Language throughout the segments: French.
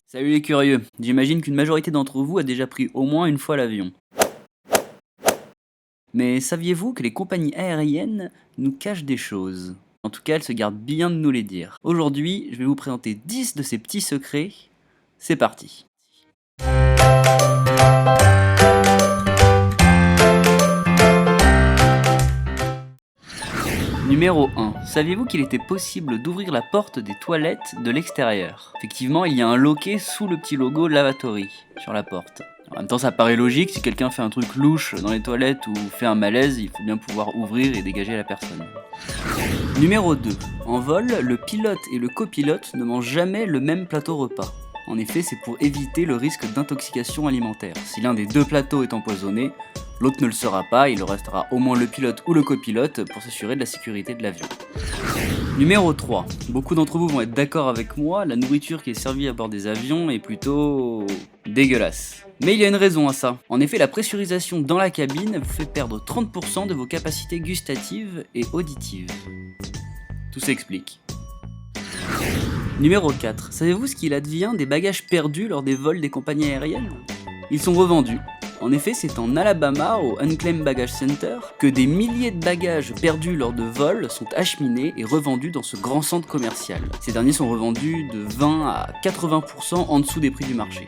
Salut les curieux, j'imagine qu'une majorité d'entre vous a déjà pris au moins une fois l'avion. Mais saviez-vous que les compagnies aériennes nous cachent des choses? En tout cas, elles se gardent bien de nous les dire. Aujourd'hui, je vais vous présenter 10 de ces petits secrets. C'est parti. Numéro 1. Saviez-vous qu'il était possible d'ouvrir la porte des toilettes de l'extérieur? Effectivement, il y a un loquet sous le petit logo Lavatory sur la porte. En même temps, ça paraît logique, si quelqu'un fait un truc louche dans les toilettes ou fait un malaise, il faut bien pouvoir ouvrir et dégager la personne. Numéro 2. En vol, le pilote et le copilote ne mangent jamais le même plateau repas. En effet, c'est pour éviter le risque d'intoxication alimentaire. Si l'un des deux plateaux est empoisonné, l'autre ne le sera pas, il restera au moins le pilote ou le copilote pour s'assurer de la sécurité de l'avion. Numéro 3. Beaucoup d'entre vous vont être d'accord avec moi, la nourriture qui est servie à bord des avions est plutôt dégueulasse. Mais il y a une raison à ça. En effet, la pressurisation dans la cabine vous fait perdre 30% de vos capacités gustatives et auditives. Tout s'explique. Numéro 4. Savez-vous ce qu'il advient des bagages perdus lors des vols des compagnies aériennes? Ils sont revendus. En effet, c'est en Alabama, au Unclaimed Baggage Center, que des milliers de bagages perdus lors de vols sont acheminés et revendus dans ce grand centre commercial. Ces derniers sont revendus de 20 à 80% en dessous des prix du marché.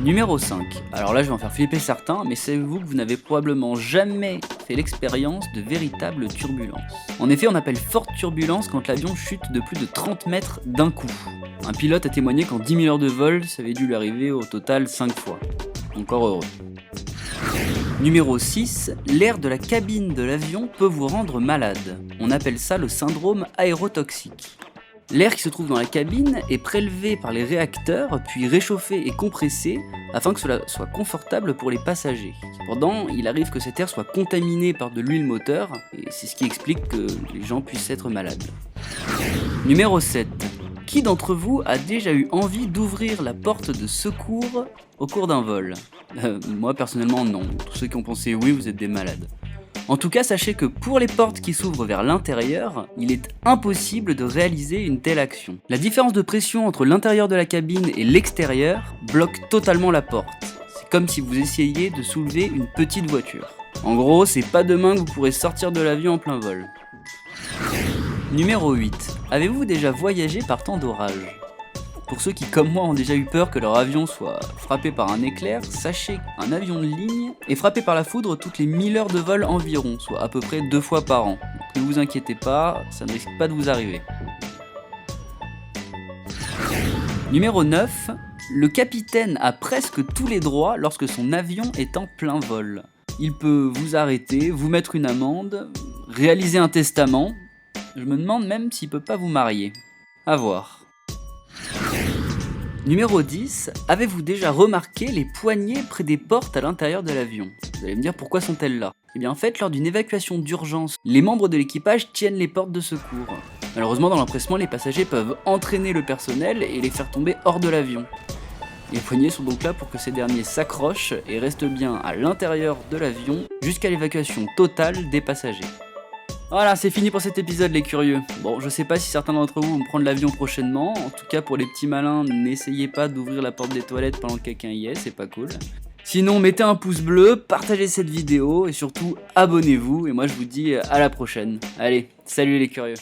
Numéro 5. Alors là, je vais en faire flipper certains, mais savez-vous que vous n'avez probablement jamais fait l'expérience de véritables turbulences? En effet, on appelle forte turbulence quand l'avion chute de plus de 30 mètres d'un coup. Un pilote a témoigné qu'en 10 000 heures de vol, ça avait dû lui arriver au total 5 fois. Encore heureux. Numéro 6. L'air de la cabine de l'avion peut vous rendre malade. On appelle ça le syndrome aérotoxique. L'air qui se trouve dans la cabine est prélevé par les réacteurs, puis réchauffé et compressé afin que cela soit confortable pour les passagers. Cependant, il arrive que cet air soit contaminé par de l'huile moteur, et c'est ce qui explique que les gens puissent être malades. Numéro 7. Qui d'entre vous a déjà eu envie d'ouvrir la porte de secours au cours d'un vol? Moi personnellement non, tous ceux qui ont pensé oui, vous êtes des malades. En tout cas, sachez que pour les portes qui s'ouvrent vers l'intérieur, il est impossible de réaliser une telle action. La différence de pression entre l'intérieur de la cabine et l'extérieur bloque totalement la porte. C'est comme si vous essayiez de soulever une petite voiture. En gros, c'est pas demain que vous pourrez sortir de l'avion en plein vol. Numéro 8. Avez-vous déjà voyagé par temps d'orage? Pour ceux qui, comme moi, ont déjà eu peur que leur avion soit frappé par un éclair, sachez qu'un avion de ligne est frappé par la foudre toutes les 1000 heures de vol environ, soit à peu près 2 fois par an. Donc, ne vous inquiétez pas, ça ne risque pas de vous arriver. Numéro 9. Le capitaine a presque tous les droits lorsque son avion est en plein vol. Il peut vous arrêter, vous mettre une amende, réaliser un testament. Je me demande même s'il peut pas vous marier. À voir. Numéro 10. Avez-vous déjà remarqué les poignées près des portes à l'intérieur de l'avion? Vous allez me dire pourquoi sont-elles là? Eh bien en fait, lors d'une évacuation d'urgence, les membres de l'équipage tiennent les portes de secours. Malheureusement, dans l'empressement, les passagers peuvent entraîner le personnel et les faire tomber hors de l'avion. Les poignées sont donc là pour que ces derniers s'accrochent et restent bien à l'intérieur de l'avion jusqu'à l'évacuation totale des passagers. Voilà, c'est fini pour cet épisode les curieux. Bon, je sais pas si certains d'entre vous vont prendre l'avion prochainement, en tout cas pour les petits malins, n'essayez pas d'ouvrir la porte des toilettes pendant que quelqu'un y est, c'est pas cool. Sinon, mettez un pouce bleu, partagez cette vidéo et surtout abonnez-vous et moi je vous dis à la prochaine. Allez, salut les curieux.